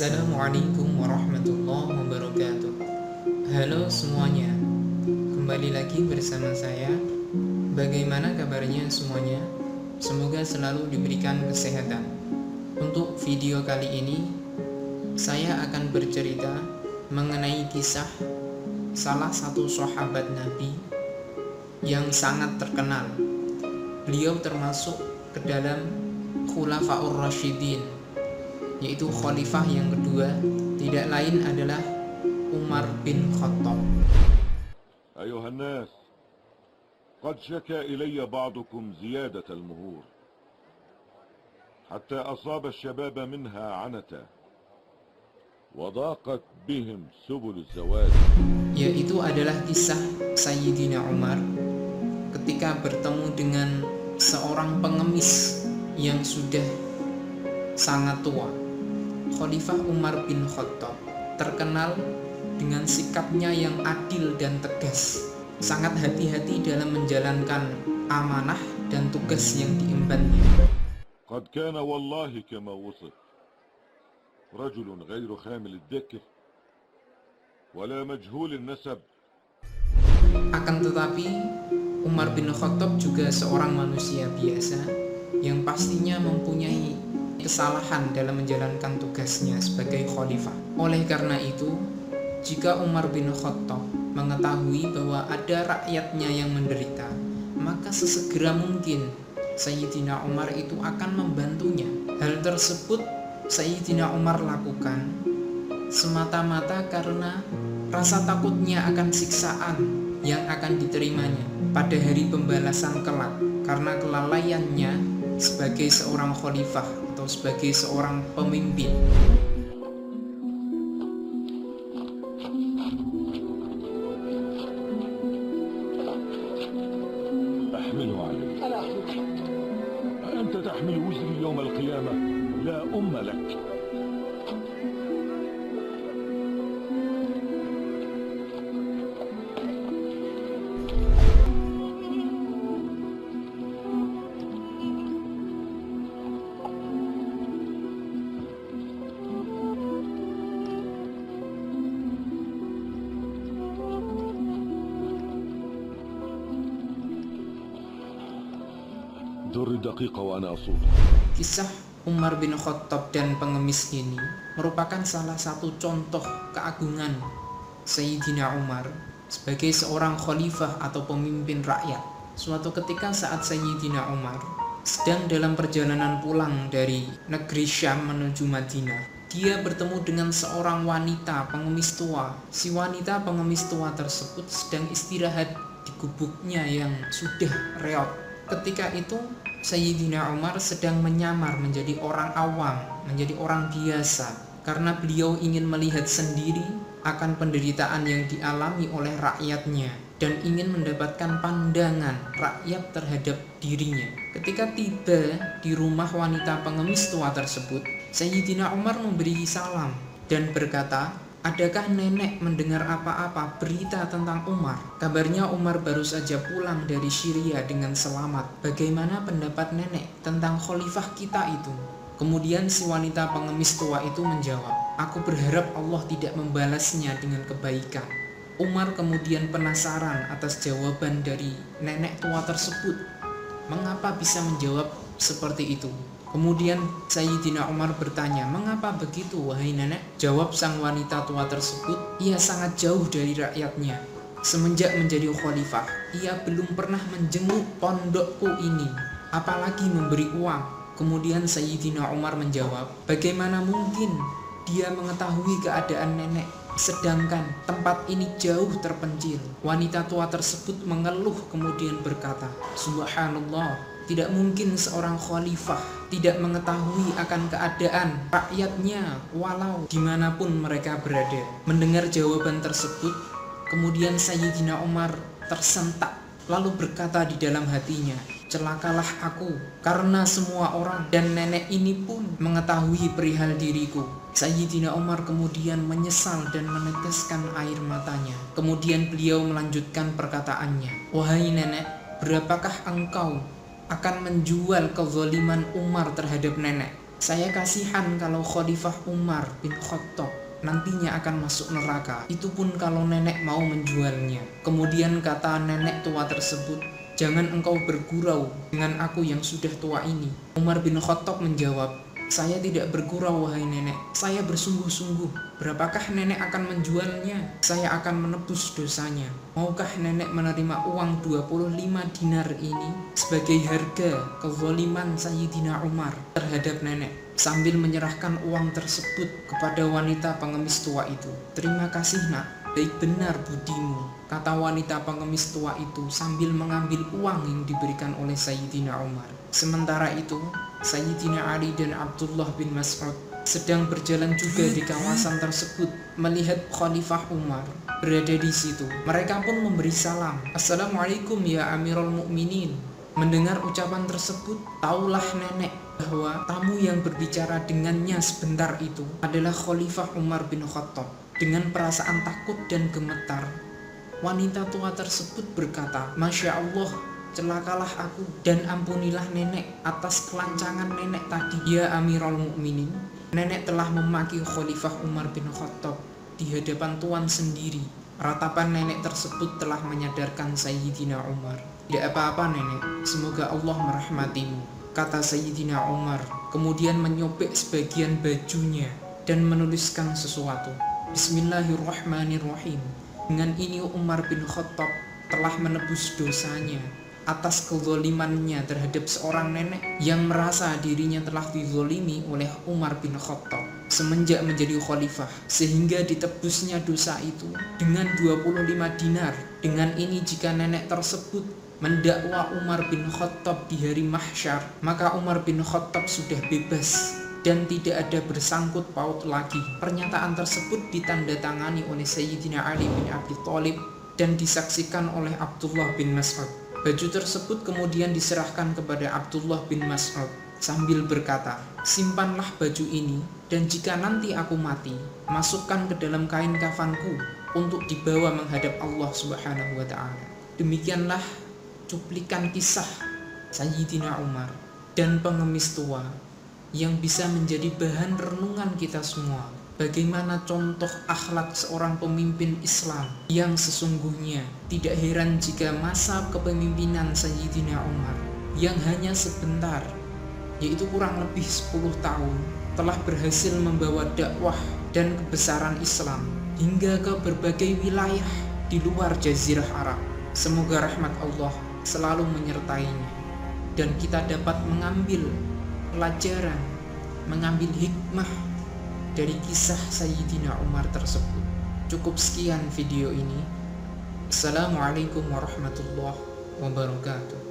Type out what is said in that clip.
Assalamualaikum warahmatullahi wabarakatuh. Halo semuanya, kembali lagi bersama saya. Bagaimana kabarnya semuanya? Semoga selalu diberikan kesehatan. Untuk video kali ini, saya akan bercerita mengenai kisah salah satu sahabat Nabi yang sangat terkenal. Beliau termasuk ke dalam Khulafaur Rasyidin, yaitu khalifah yang kedua, tidak lain adalah Umar bin Khattab. أيها الناس، قد شكى إلي بعضكم زيادة المهور حتى أصاب الشباب منها عنتا وضاقت بهم سبل الزواج. Yaitu adalah kisah Sayyidina Umar ketika bertemu dengan seorang pengemis yang sudah sangat tua. Khalifah Umar bin Khattab terkenal dengan sikapnya yang adil dan tegas, sangat hati-hati dalam menjalankan amanah dan tugas yang diembannya. قد كان والله كما وصف رجل غير خامل الذكر ولا مجهول النسب. Akan tetapi Umar bin Khattab juga seorang manusia biasa yang pastinya mempunyai kesalahan dalam menjalankan tugasnya sebagai khalifah. Oleh karena itu, jika Umar bin Khattab mengetahui bahwa ada rakyatnya yang menderita, maka sesegera mungkin Sayyidina Umar itu akan membantunya. Hal tersebut Sayyidina Umar lakukan semata-mata karena rasa takutnya akan siksaan yang akan diterimanya pada hari pembalasan kelak karena kelalaiannya sebagai seorang khalifah atau sebagai seorang pemimpin. أحمله عليك، أنت تحمل وزري يوم القيامة، لا أم لك. در الدقيقة وأنا أصوت. Kisah Umar bin Khattab dan pengemis ini merupakan salah satu contoh keagungan Sayyidina Umar sebagai seorang khalifah atau pemimpin rakyat. Suatu ketika saat Sayyidina Umar sedang dalam perjalanan pulang dari negeri Syam menuju Madinah, dia bertemu dengan seorang wanita pengemis tua. Si wanita pengemis tua tersebut sedang istirahat di gubuknya yang sudah reot. Ketika itu Sayyidina Umar sedang menyamar menjadi orang awam, menjadi orang biasa, karena beliau ingin melihat sendiri akan penderitaan yang dialami oleh rakyatnya dan ingin mendapatkan pandangan rakyat terhadap dirinya. Ketika tiba di rumah wanita pengemis tua tersebut, Sayyidina Umar memberi salam dan berkata, "Adakah nenek mendengar apa-apa berita tentang Umar? Kabarnya Umar baru saja pulang dari Syria dengan selamat. Bagaimana pendapat nenek tentang khalifah kita itu?" Kemudian si wanita pengemis tua itu menjawab, "Aku berharap Allah tidak membalasnya dengan kebaikan." Umar kemudian penasaran atas jawaban dari nenek tua tersebut. Mengapa bisa menjawab seperti itu? Kemudian Sayyidina Umar bertanya, "Mengapa begitu, wahai nenek?" Jawab sang wanita tua tersebut, "Ia sangat jauh dari rakyatnya. Semenjak menjadi khalifah, ia belum pernah menjenguk pondokku ini, apalagi memberi uang." Kemudian Sayyidina Umar menjawab, "Bagaimana mungkin dia mengetahui keadaan nenek, sedangkan tempat ini jauh terpencil?" Wanita tua tersebut mengeluh kemudian berkata, "Subhanallah, tidak mungkin seorang khalifah tidak mengetahui akan keadaan rakyatnya walau dimanapun mereka berada." Mendengar jawaban tersebut, kemudian Sayyidina Umar tersentak, lalu berkata di dalam hatinya, "Celakalah aku, karena semua orang dan nenek ini pun mengetahui perihal diriku." Sayyidina Umar kemudian menyesal dan meneteskan air matanya. Kemudian beliau melanjutkan perkataannya, "Wahai nenek, berapakah engkau akan menjual kezaliman Umar terhadap nenek? Saya kasihan kalau Khalifah Umar bin Khattab nantinya akan masuk neraka. Itu pun kalau nenek mau menjualnya. Kemudian kata nenek tua tersebut, "Jangan engkau bergurau dengan aku yang sudah tua ini." Umar bin Khattab menjawab, "Saya tidak bergurau wahai nenek, saya bersungguh-sungguh. Berapakah nenek akan menjualnya? Saya akan menebus dosanya. Maukah nenek menerima uang 25 dinar ini sebagai harga kezaliman Sayyidina Umar terhadap nenek?" Sambil menyerahkan uang tersebut kepada wanita pengemis tua itu. "Terima kasih nak, baik benar budimu," kata wanita pengemis tua itu sambil mengambil uang yang diberikan oleh Sayyidina Umar. Sementara itu, Sayyidina Ali dan Abdullah bin Mas'ud sedang berjalan juga di kawasan tersebut. Melihat Khalifah Umar berada di situ, mereka pun memberi salam, "Assalamualaikum ya Amirul Mukminin." Mendengar ucapan tersebut, taulah nenek bahwa tamu yang berbicara dengannya sebentar itu adalah Khalifah Umar bin Khattab. Dengan perasaan takut dan gemetar, wanita tua tersebut berkata, "Masya Allah, celakalah aku dan ampunilah nenek atas kelancangan nenek tadi. Ya Amirul Mukminin, nenek telah memaki Khalifah Umar bin Khattab di hadapan tuan sendiri." Ratapan nenek tersebut telah menyadarkan Sayyidina Umar. "Tidak apa-apa nenek, semoga Allah merahmatimu," kata Sayyidina Umar. Kemudian menyobek sebagian bajunya dan menuliskan sesuatu. Bismillahirrahmanirrahim. Dengan ini Umar bin Khattab telah menebus dosanya atas kezalimannya terhadap seorang nenek yang merasa dirinya telah dizalimi oleh Umar bin Khattab semenjak menjadi khalifah, sehingga ditebusnya dosa itu dengan 25 dinar. Dengan ini jika nenek tersebut mendakwa Umar bin Khattab di hari mahsyar, maka Umar bin Khattab sudah bebas dan tidak ada bersangkut paut lagi. Pernyataan tersebut ditandatangani oleh Sayyidina Ali bin Abi Thalib dan disaksikan oleh Abdullah bin Mas'ud. Baju tersebut kemudian diserahkan kepada Abdullah bin Mas'ud sambil berkata, "Simpanlah baju ini, dan jika nanti aku mati, masukkan ke dalam kain kafanku untuk dibawa menghadap Allah Subhanahu wa ta'ala." Demikianlah cuplikan kisah Sayyidina Umar dan pengemis tua yang bisa menjadi bahan renungan kita semua. Bagaimana contoh akhlak seorang pemimpin Islam yang sesungguhnya. Tidak heran jika masa kepemimpinan Sayyidina Umar yang hanya sebentar, yaitu kurang lebih 10 tahun, telah berhasil membawa dakwah dan kebesaran Islam hingga ke berbagai wilayah di luar Jazirah Arab. Semoga rahmat Allah selalu menyertainya dan kita dapat mengambil pelajaran, mengambil hikmah dari kisah Sayyidina Umar tersebut. Cukup sekian video ini. Assalamualaikum warahmatullahi wabarakatuh.